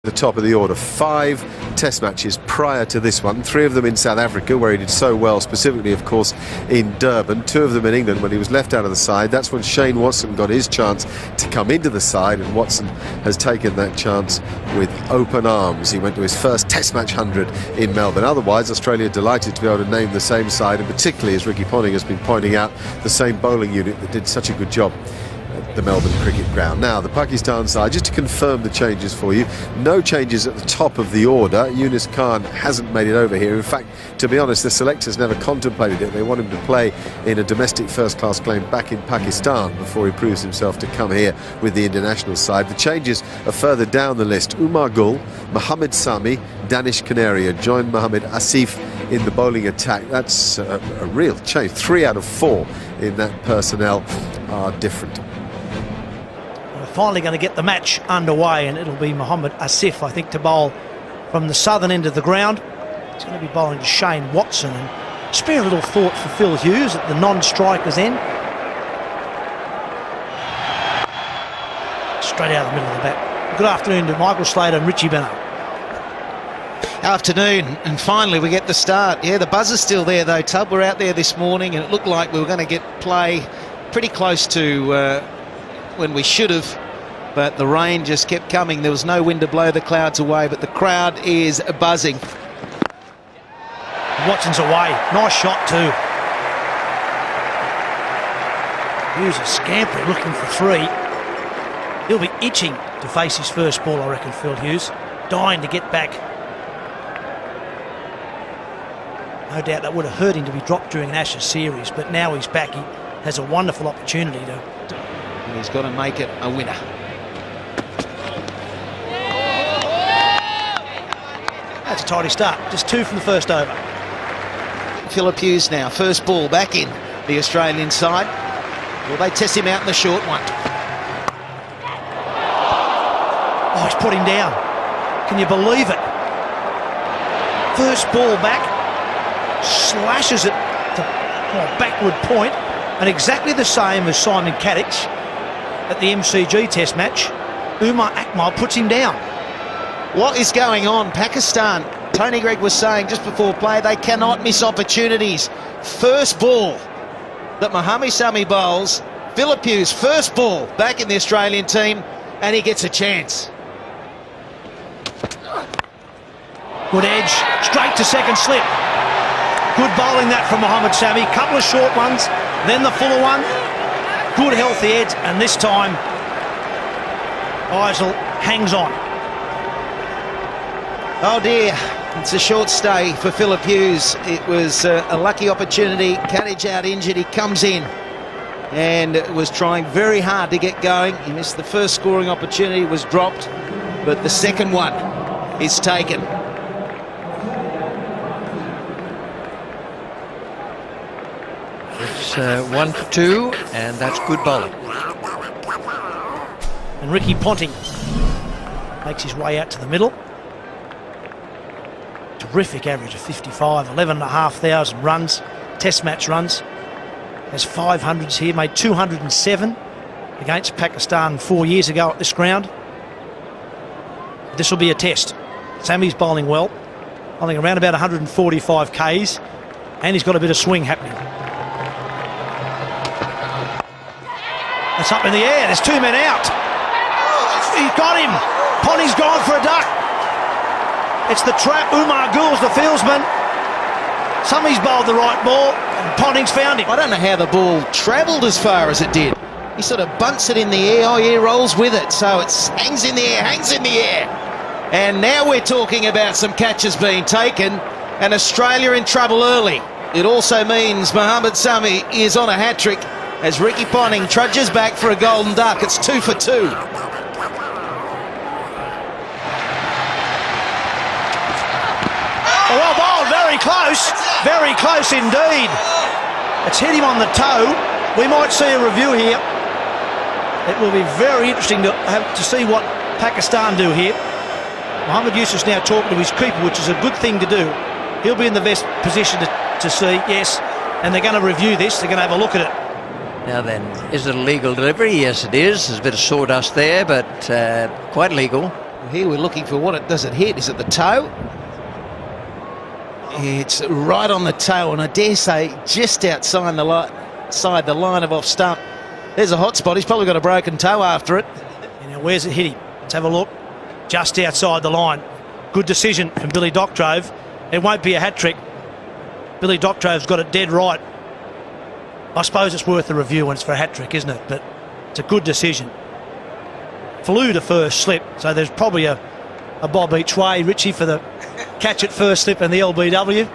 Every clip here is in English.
The top of the order. 5 test matches prior to this one, 3 of them in South Africa where he did so well, specifically of course in Durban, 2 of them in England when he was left out of the side. That's when Shane Watson got his chance to come into the side, and Watson has taken that chance with open arms. He went to his first test match 100 in Melbourne. Otherwise, Australia delighted to be able to name the same side, and particularly, as Ricky Ponting has been pointing out, the same bowling unit that did such a good job the Melbourne Cricket Ground. Now, the Pakistan side, just to confirm the changes for you, no changes at the top of the order. Yunus Khan hasn't made it over here. In fact, to be honest, the selectors never contemplated it. They want him to play in a domestic first-class claim back in Pakistan before he proves himself to come here with the international side. The changes are further down the list. Umar Gul, Mohammad Sami, Danish Canaria join Mohammad Asif in the bowling attack. That's a real change. 3 out of 4 in that personnel are different. Finally going to get the match underway, and it'll be Mohammad Asif, I think, to bowl from the southern end of the ground. He's going to be bowling to Shane Watson, and spare a little thought for Phil Hughes at the non-striker's end. Straight out of the middle of the bat. Good afternoon to Michael Slater and Richie Bennett. Afternoon, and finally we get the start. Yeah, the buzzer's still there though, Tub. We're out there this morning and it looked like we were going to get play pretty close to when we should have, but the rain just kept coming. There was no wind to blow the clouds away, but the crowd is buzzing. Watson's away. Nice shot too. Hughes is scampering, looking for 3. He'll be itching to face his first ball, I reckon, Phil Hughes. Dying to get back. No doubt that would have hurt him to be dropped during an Ashes series, but now he's back. He has a wonderful opportunity to... And he's got to make it a winner. That's a tidy start. Just 2 from the first over. Phillip Hughes now, first ball back in the Australian side. Will they test him out in the short one? Oh, he's put him down. Can you believe it? First ball back. Slashes it to backward point, and exactly the same as Simon Kadich at the MCG test match. Umar Akmal puts him down. What is going on? Pakistan, Tony Greig was saying just before play, they cannot miss opportunities. First ball that Mohammad Sami bowls, Phillip Hughes, first ball back in the Australian team, and he gets a chance. Good edge, straight to second slip. Good bowling that from Mohammad Sami. Couple of short ones, then the fuller one. Good healthy edge, and this time Eisel hangs on. Oh dear, it's a short stay for Phillip Hughes. It was a lucky opportunity. Kadich out injured, he comes in and was trying very hard to get going. He missed the first scoring opportunity, was dropped, but the second one is taken. It's 1 for 2, and that's good bowling. And Ricky Ponting makes his way out to the middle. Terrific average of 55, 11,500 runs, test match runs. Has 500s here, made 207 against Pakistan 4 years ago at this ground. This will be a test. Sami's bowling well, bowling around about 145 Ks, and he's got a bit of swing happening. It's up in the air, there's 2 men out. He's got him. Ponting's gone for a duck. It's the trap. Umar Gul's the fieldsman. Sami's bowled the right ball, and Ponting's found him. I don't know how the ball travelled as far as it did. He sort of bunts it in the air. Oh, yeah, rolls with it. So it hangs in the air, hangs in the air. And now we're talking about some catches being taken, and Australia in trouble early. It also means Mohammad Sami is on a hat-trick as Ricky Ponting trudges back for a golden duck. It's 2 for 2. Oh, well bowled, very close indeed. It's hit him on the toe. We might see a review here. It will be very interesting to see what Pakistan do here. Mohammad Yusuf's now talking to his keeper, which is a good thing to do. He'll be in the best position to see, yes, and they're going to review this. They're going to have a look at it. Now then, is it a legal delivery? Yes, it is. There's a bit of sawdust there, but quite legal. Here we're looking for what it does it hit. Is it the toe? It's right on the toe, and I dare say just outside the line of off stump. There's a hot spot. He's probably got a broken toe after it. Now, where's it hitting? Let's have a look. Just outside the line. Good decision from Billy Doctrove. It won't be a hat-trick. Billy Doctrove's got it dead right. I suppose it's worth a review when it's for a hat-trick, isn't it? But it's a good decision. Flew to first slip, so there's probably a bob each way, Richie, for the catch at first slip and the LBW.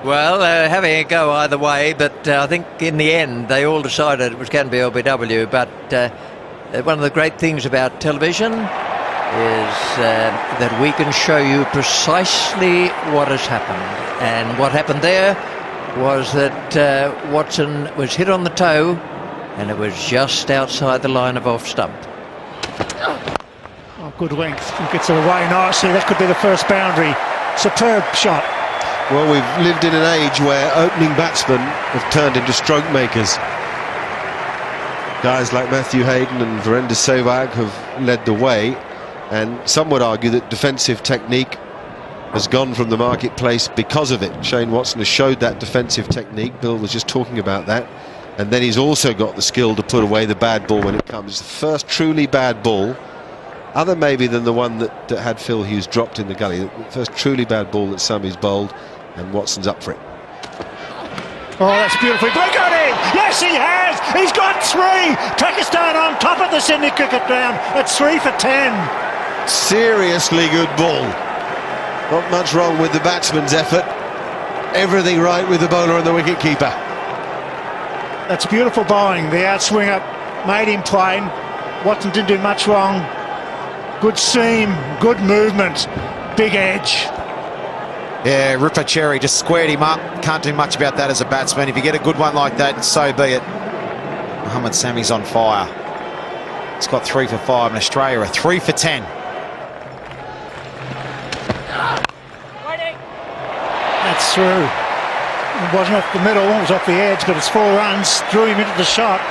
Well, having a go either way, but I think in the end they all decided it was going to be LBW. But one of the great things about television is that we can show you precisely what has happened. And what happened there was that Watson was hit on the toe, and it was just outside the line of off stump. Oh, good length. He gets it away nicely. That could be the first boundary. Superb shot. Well, we've lived in an age where opening batsmen have turned into stroke makers. Guys like Matthew Hayden and Virender Sehwag have led the way, and some would argue that defensive technique has gone from the marketplace because of it. Shane Watson has showed that defensive technique. Bill was just talking about that. And then he's also got the skill to put away the bad ball when it comes. It's the first truly bad ball, other maybe than the one that had Phil Hughes dropped in the gully. The first truly bad ball that Sammy's bowled, and Watson's up for it. Oh, that's beautifully got him! Yes, he has! He's got 3! Pakistan on top of the Sydney Cricket Ground at 3 for 10. Seriously good ball. Not much wrong with the batsman's effort. Everything right with the bowler and the wicket-keeper. That's beautiful bowling. The outswinger made him plain. Watson didn't do much wrong. Good seam, good movement, big edge. Yeah, Ripper Cherry just squared him up. Can't do much about that as a batsman. If you get a good one like that, so be it. Mohammad Sami's on fire. He's got 3 for 5, and Australia are 3 for 10. That's through. It wasn't off the middle, it was off the edge, but it's 4 runs, drew him into the shot.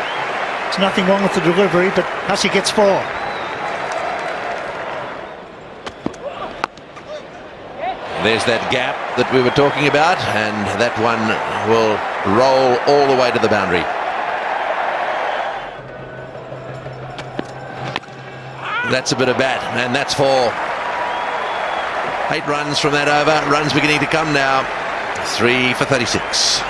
There's nothing wrong with the delivery, but Hussey gets 4. There's that gap that we were talking about, and that one will roll all the way to the boundary. That's a bit of bat, and that's 4. 8 runs from that over. Runs beginning to come now. 3 for 36.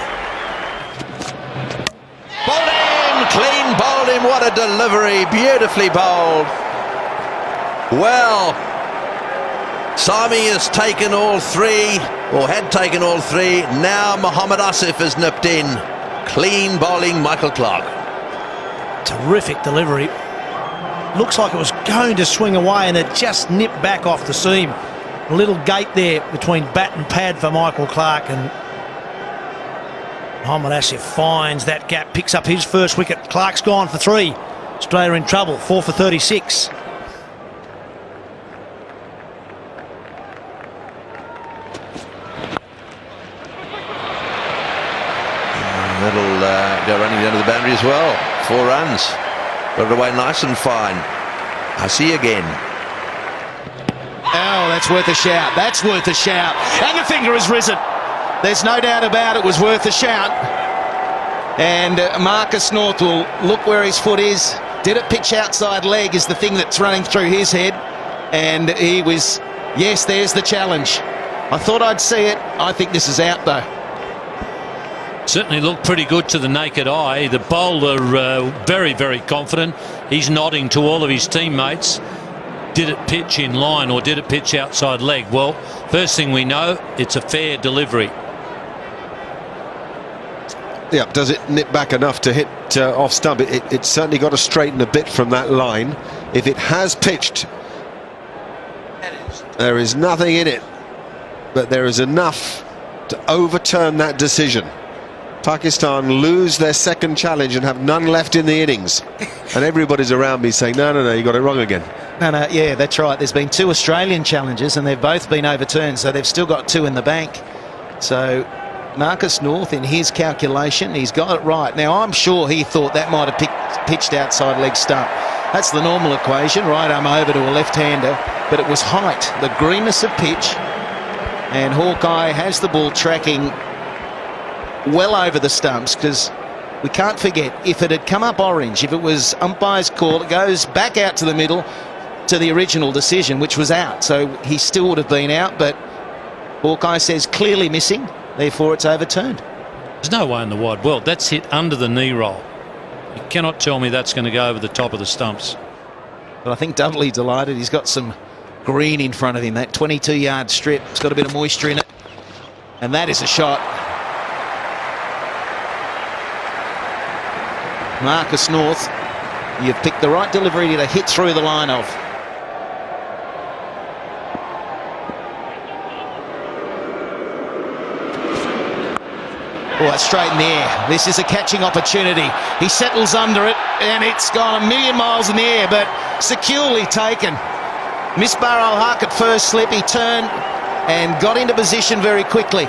Bowled him! Clean bowled him. What a delivery. Beautifully bowled. Well, Sami has taken all 3, or had taken all 3. Now Mohammad Asif has nipped in. Clean bowling Michael Clarke. Terrific delivery. Looks like it was going to swing away, and it just nipped back off the seam. A little gate there between bat and pad for Michael Clarke, and Mohammad Asif finds that gap, picks up his first wicket. Clarke's gone for 3. Australia in trouble, 4 for 36. That'll go running down to the boundary as well. 4 runs. Got it away nice and fine. I see again. Oh, that's worth a shout. That's worth a shout. And the finger has risen. There's no doubt about it was worth a shout. And Marcus North will look where his foot is. Did it pitch outside leg is the thing that's running through his head. And he was, yes, there's the challenge. I thought I'd see it. I think this is out though. Certainly looked pretty good to the naked eye. The bowler very, very confident. He's nodding to all of his teammates. Did it pitch in line or did it pitch outside leg? Well, first thing we know, it's a fair delivery. Yeah, does it nip back enough to hit off stump? It's certainly got to straighten a bit from that line. If it has pitched, there is nothing in it, but there is enough to overturn that decision. Pakistan lose their second challenge and have none left in the innings. And everybody's around me saying, no, you got it wrong again. No, yeah, that's right. There's been 2 Australian challenges and they've both been overturned, so they've still got 2 in the bank. So Marcus North, in his calculation, he's got it right. Now, I'm sure he thought that might have pitched outside leg stump. That's the normal equation, right arm over to a left-hander. but it was height, the greenness of pitch, and Hawkeye has the ball tracking well over the stumps, because we can't forget, if it had come up orange, if it was umpire's call, it goes back out to the middle to the original decision, which was out, so he still would have been out, but Hawkeye says clearly missing, therefore it's overturned. There's no way in the wide world. That's hit under the knee roll. You cannot tell me that's going to go over the top of the stumps. But I think doubly delighted. He's got some green in front of him. That 22-yard strip. It's got a bit of moisture in it. And that is a shot. Marcus North, you've picked the right delivery to hit through the line of. Oh, that's straight in the air. This is a catching opportunity. He settles under it, and it's gone a million miles in the air, but securely taken. Missed Barrel Huck at first slip. He turned and got into position very quickly.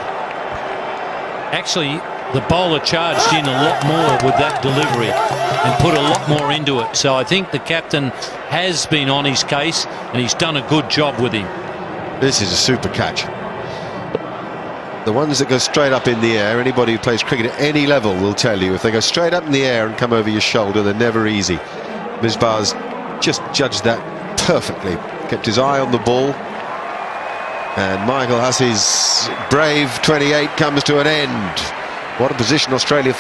Actually, the bowler charged in a lot more with that delivery and put a lot more into it. So I think the captain has been on his case, and he's done a good job with him. This is a super catch. The ones that go straight up in the air, anybody who plays cricket at any level will tell you, if they go straight up in the air and come over your shoulder, they're never easy. Misbah's just judged that perfectly. Kept his eye on the ball. And Michael Hussey's brave 28 comes to an end. What a position Australia